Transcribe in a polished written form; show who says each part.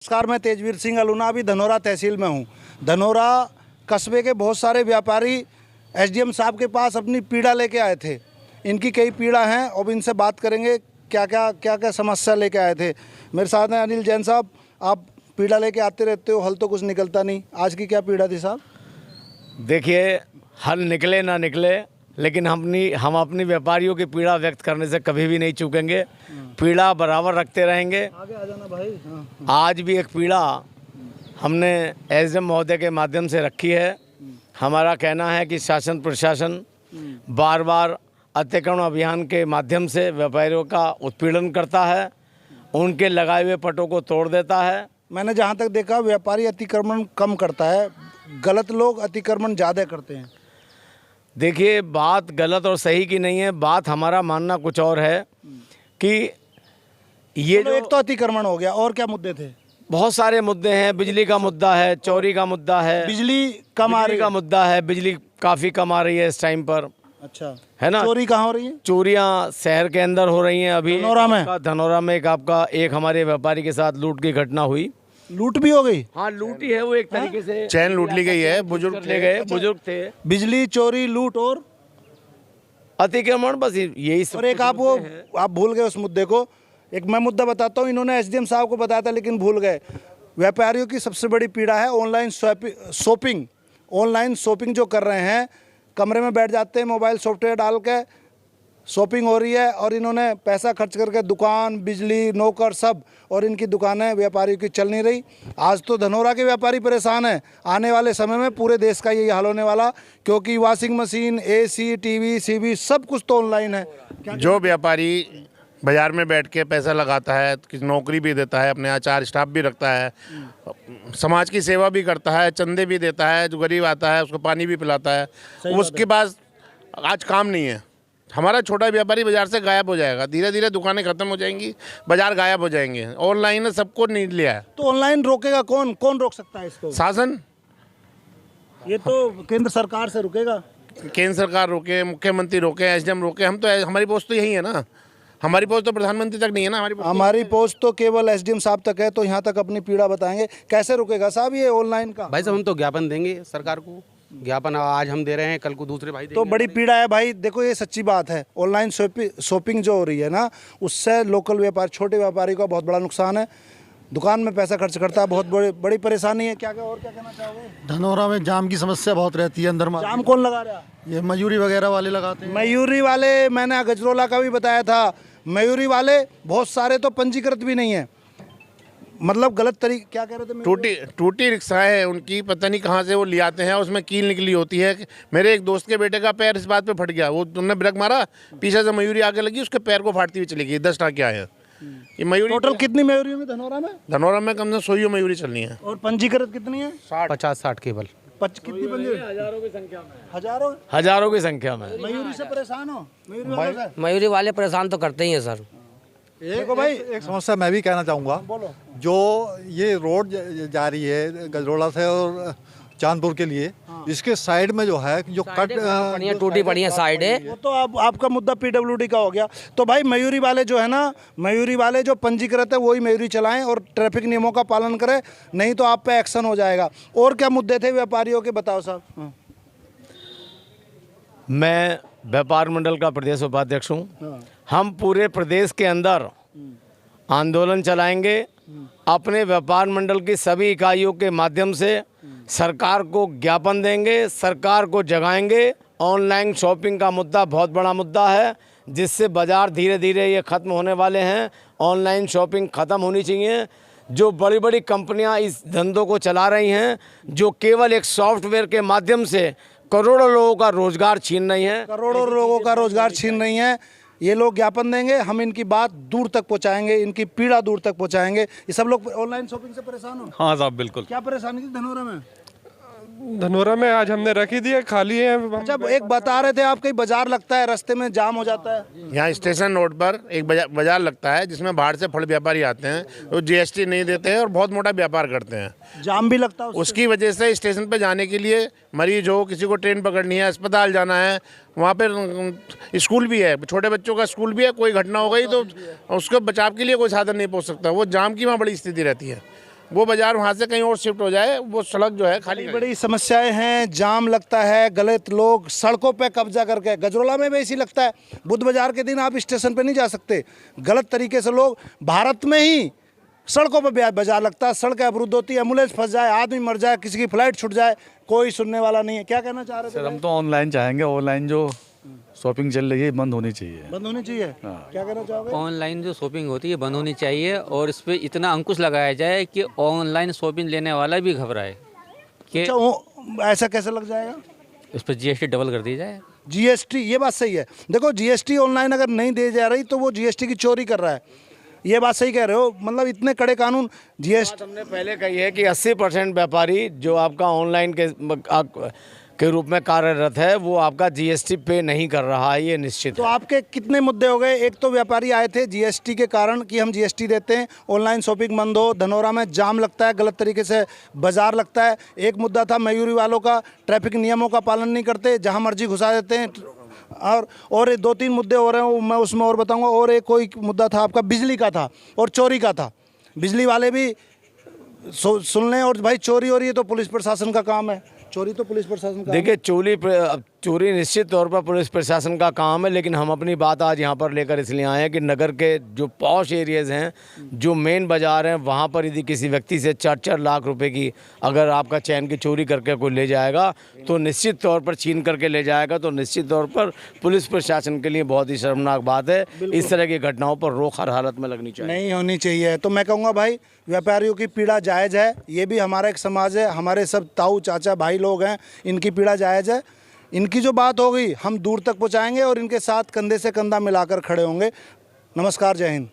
Speaker 1: नमस्कार, मैं तेजवीर सिंह अलूना अभी धनोरा तहसील में हूँ। धनोरा कस्बे के बहुत सारे व्यापारी एसडीएम साहब के पास अपनी पीड़ा लेके आए थे। इनकी कई पीड़ा हैं, अब इनसे बात करेंगे क्या क्या समस्या लेके आए थे। मेरे साथ हैं अनिल जैन साहब। आप पीड़ा लेके आते रहते हो, हल तो कुछ निकलता नहीं। आज की क्या पीड़ा थी साहब?
Speaker 2: देखिए, हल निकले ना निकले, लेकिन हम अपनी व्यापारियों की पीड़ा व्यक्त करने से कभी भी नहीं चूकेंगे। पीड़ा बराबर रखते रहेंगे।
Speaker 1: आगे आ जाना भाई।
Speaker 2: आज भी एक पीड़ा हमने एसडीएम महोदय के माध्यम से रखी है। हमारा कहना है कि शासन प्रशासन बार बार अतिक्रमण अभियान के माध्यम से व्यापारियों का उत्पीड़न करता है, उनके लगाए हुए पटों को तोड़ देता है।
Speaker 1: मैंने जहाँ तक देखा, व्यापारी अतिक्रमण कम करता है, गलत लोग अतिक्रमण ज़्यादा करते हैं।
Speaker 2: देखिए, बात गलत और सही की नहीं है। बात हमारा मानना कुछ और है कि ये जो
Speaker 1: एक तो अतिक्रमण हो गया, और क्या मुद्दे थे?
Speaker 2: बहुत सारे मुद्दे हैं। बिजली का मुद्दा है, चोरी का मुद्दा है,
Speaker 1: बिजली कम आ रही
Speaker 2: का मुद्दा है। बिजली काफ़ी कम आ रही है इस टाइम पर,
Speaker 1: अच्छा
Speaker 2: है ना।
Speaker 1: चोरी कहाँ हो रही है?
Speaker 2: चोरियां शहर के अंदर हो रही हैं। अभी धनौरा में एक हमारे व्यापारी के साथ लूट की घटना हुई।
Speaker 1: लूट भी हो गई?
Speaker 2: हाँ, लूटी है वो, एक तरीके से
Speaker 3: चैन लूट ली गई है। बुजुर्ग
Speaker 2: ले गए, बुजुर्ग थे।
Speaker 1: बिजली, चोरी, लूट और
Speaker 2: अतिक्रमण, बस यही सब।
Speaker 1: और एक आप भूल गए उस मुद्दे को। एक मैं मुद्दा बताता हूँ, इन्होंने एसडीएम साहब को बताया था लेकिन भूल गए। व्यापारियों की सबसे बड़ी पीड़ा है ऑनलाइन शॉपिंग। ऑनलाइन शॉपिंग जो कर रहे हैं, कमरे में बैठ जाते हैं, मोबाइल सॉफ्टवेयर डाल के शॉपिंग हो रही है, और इन्होंने पैसा खर्च करके दुकान, बिजली, नौकर सब, और इनकी दुकानें व्यापारियों की चल नहीं रही। आज तो धनौरा के व्यापारी परेशान हैं। आने वाले समय में पूरे देश का यही हाल होने वाला, क्योंकि washing machine, AC, TV, CV सब कुछ तो ऑनलाइन है।
Speaker 3: जो व्यापारी बाजार में बैठ के पैसा लगाता है, किसी नौकरी भी देता है, अपने यहाँ 4 स्टाफ भी रखता है, समाज की सेवा भी करता है, चंदे भी देता है, जो गरीब आता है उसको पानी भी पिलाता है, उसके पास आज काम नहीं है। हमारा छोटा व्यापारी बाजार से गायब हो जाएगा। धीरे धीरे दुकानें खत्म हो जाएंगी, बाजार गायब हो जाएंगे। ऑनलाइन ने सबको नीड लिया है।
Speaker 1: तो ऑनलाइन रोकेगा कौन? कौन रोक सकता है इसको?
Speaker 3: शासन।
Speaker 1: ये तो केंद्र सरकार से रुकेगा।
Speaker 3: केंद्र सरकार रोके, मुख्यमंत्री रोके, एसडीएम रोके। हम तो, हमारी पोस्ट तो यही है ना। हमारी पोस्ट तो प्रधानमंत्री तक नहीं है ना।
Speaker 1: हमारी पोस्ट तो केवल एसडीएम साहब तक है। तो यहाँ तक अपनी पीड़ा बताएंगे। कैसे रुकेगा साहब ये ऑनलाइन का?
Speaker 4: भाई साहब, हम तो ज्ञापन देंगे सरकार को। ज्ञापन आज हम दे रहे हैं, कल को दूसरे भाई देंगे।
Speaker 1: तो बड़ी पीड़ा है भाई। देखो, ये सच्ची बात है। ऑनलाइन शॉपिंग जो हो रही है ना, उससे लोकल व्यापार, छोटे व्यापारी को बहुत बड़ा नुकसान है। दुकान में पैसा खर्च करता है, बहुत बड़ी परेशानी है। और क्या कहना चाहोगे?
Speaker 5: धनौरा में जाम की समस्या बहुत रहती है अंदर।
Speaker 1: जाम कौन लगा रहा है?
Speaker 5: ये मयूरी वगैरह वाले लगाते हैं।
Speaker 1: मयूरी वाले, मैंने गजरोला का भी बताया था। मयूरी वाले बहुत सारे तो पंजीकृत भी नहीं है, मतलब गलत तरीके। क्या कह रहे थे?
Speaker 3: टूटी रिक्शाएं हैं उनकी, पता नहीं कहाँ से वो ले आते हैं, उसमें कील निकली होती है। मेरे एक दोस्त के बेटे का पैर इस बात पे फट गया। वो तुमने ब्रेक मारा, पीछे से मयूरी आगे लगी, उसके पैर को फाड़ती हुई चली गई। 10 टाँके आए हैं। ये मयूरी
Speaker 1: टोटल कितनी मयूरी में धनौरा में?
Speaker 3: धनौरा में कम से कम 100 मयूरी चलनी है।
Speaker 1: और पंजीकृत कितनी है?
Speaker 4: 50-60 केवल।
Speaker 1: कितनी पंजीकृत? हजारों की
Speaker 2: संख्या में।
Speaker 1: मयूरी से परेशान हो?
Speaker 6: मयूरी वाले परेशान तो करते ही हैं सर।
Speaker 5: देखो भाई, एक समस्या मैं भी कहना चाहूँगा।
Speaker 1: बोलो।
Speaker 5: जो ये रोड जा रही है गजरोला से और चांदपुर के लिए, इसके साइड में जो है, जो कट
Speaker 6: टूटी पड़ी है साइड है,
Speaker 1: वो तो आपका मुद्दा पीडब्ल्यूडी का हो गया। तो भाई मयूरी वाले जो है ना, मयूरी वाले जो पंजीकृत है वही मयूरी चलाएं और ट्रैफिक नियमों का पालन करें, नहीं तो आप पे एक्शन हो जाएगा। और क्या मुद्दे थे व्यापारियों के, बताओ साहब।
Speaker 2: मैं व्यापार मंडल का प्रदेश उपाध्यक्ष हूँ। हम पूरे प्रदेश के अंदर आंदोलन चलाएंगे। अपने व्यापार मंडल की सभी इकाइयों के माध्यम से सरकार को ज्ञापन देंगे, सरकार को जगाएंगे। ऑनलाइन शॉपिंग का मुद्दा बहुत बड़ा मुद्दा है, जिससे बाज़ार धीरे धीरे ये ख़त्म होने वाले हैं। ऑनलाइन शॉपिंग ख़त्म होनी चाहिए। जो बड़ी बड़ी कंपनियां इस धंधों को चला रही हैं, जो केवल एक सॉफ्टवेयर के माध्यम से करोड़ों लोगों का रोज़गार छीन रही हैं,
Speaker 1: करोड़ों लोगों का रोज़गार छीन रही हैं, ये लोग ज्ञापन देंगे। हम इनकी बात दूर तक पहुंचाएंगे, इनकी पीड़ा दूर तक पहुंचाएंगे। ये सब लोग ऑनलाइन शॉपिंग से परेशान हो?
Speaker 7: हाँ साहब, बिल्कुल।
Speaker 1: क्या परेशानी थी धनौरा में?
Speaker 7: धनौरा में आज हमने रखी दी है, खाली है।
Speaker 1: अच्छा, एक बता रहे थे आप, कहीं बाजार लगता है, रास्ते में जाम हो जाता है।
Speaker 3: यहाँ स्टेशन रोड पर एक बाजार लगता है, जिसमें बाहर से फल व्यापारी आते हैं, वो जीएसटी नहीं देते हैं और बहुत मोटा व्यापार करते हैं।
Speaker 1: जाम भी लगता है
Speaker 3: उसकी वजह से स्टेशन पर जाने के लिए मरीज हो, किसी को ट्रेन पकड़नी है, अस्पताल जाना है, वहाँ पर स्कूल भी है, छोटे बच्चों का स्कूल भी है। कोई घटना हो गई तो उसको बचाव के लिए कोई साधन नहीं पहुँच सकता। वो जाम की वहाँ बड़ी स्थिति रहती है। वो बाजार वहाँ से कहीं और शिफ्ट हो जाए, वो सड़क जो है खाली
Speaker 1: बड़ी बड़ी समस्याएं हैं, जाम लगता है, गलत लोग सड़कों पे कब्जा करके, गजरोला में भी ऐसी लगता है। बुध बाजार के दिन आप स्टेशन पे नहीं जा सकते, गलत तरीके से लोग, भारत में ही सड़कों पे बाजार लगता है, सड़कें अवरुद्ध होती है, एम्बुलेंस फंस जाए, आदमी मर जाए, किसी की फ्लाइट छूट जाए, कोई सुनने वाला नहीं है। क्या कहना चाह रहे थे?
Speaker 8: सर हम तो ऑनलाइन चाहेंगे, ऑनलाइन जो शॉपिंग चल रही है बंद होनी चाहिए।
Speaker 1: बंद होनी चाहिए। क्या कहना चाहोगे?
Speaker 9: ऑनलाइन जो शॉपिंग होती है बंद होनी चाहिए और इस पर इतना अंकुश लगाया जाए कि ऑनलाइन शॉपिंग लेने वाला भी घबराए कि
Speaker 1: अच्छा, ऐसा कैसे लग जाएगा?
Speaker 9: उस पर जीएसटी डबल कर दी जाए।
Speaker 1: जीएसटी, ये बात सही है। देखो जीएसटी ऑनलाइन अगर नहीं दी जा रही तो वो जीएसटी की चोरी कर रहा है, ये बात सही कह रहे हो। मतलब इतने कड़े कानून, जीएसटी
Speaker 2: हमने पहले कही है कि 80% व्यापारी जो आपका ऑनलाइन के रूप में कार्यरत है वो आपका जीएसटी पे नहीं कर रहा है, ये निश्चित
Speaker 1: तो
Speaker 2: है।
Speaker 1: आपके कितने मुद्दे हो गए? एक तो व्यापारी आए थे जीएसटी के कारण कि हम जीएसटी देते हैं, ऑनलाइन शॉपिंग बंद हो, धनौरा में जाम लगता है, गलत तरीके से बाजार लगता है। एक मुद्दा था मयूरी वालों का, ट्रैफिक नियमों का पालन नहीं करते, जहां मर्जी घुसा देते हैं। और 2-3 मुद्दे हो रहे हैं, मैं उसमें और बताऊंगा। और एक कोई मुद्दा था आपका बिजली का था और चोरी का था। बिजली वाले भी सुन लें। और भाई चोरी हो रही है तो पुलिस प्रशासन का काम है, चोरी तो पुलिस प्रशासन का।
Speaker 2: देखिए चोरी निश्चित तौर पर पुलिस प्रशासन का काम है, लेकिन हम अपनी बात आज यहाँ पर लेकर इसलिए आए हैं कि नगर के जो पॉश एरियाज हैं, जो मेन बाज़ार हैं, वहाँ पर यदि किसी व्यक्ति से 4-4 लाख रुपए की अगर आपका चैन की चोरी करके कोई ले जाएगा तो निश्चित तौर पर छीन करके ले जाएगा, तो निश्चित तौर पर पुलिस प्रशासन के लिए बहुत ही शर्मनाक बात है। इस तरह की घटनाओं पर रोक हर हालत में लगनी चाहिए,
Speaker 1: नहीं होनी चाहिए। तो मैं कहूँगा भाई व्यापारियों की पीड़ा जायज़ है, ये भी हमारा एक समाज है, हमारे सब ताऊ चाचा भाई लोग हैं, इनकी पीड़ा जायज़ है। इनकी जो बात होगी हम दूर तक पहुंचाएंगे और इनके साथ कंधे से कंधा मिलाकर खड़े होंगे। नमस्कार, जय हिंद।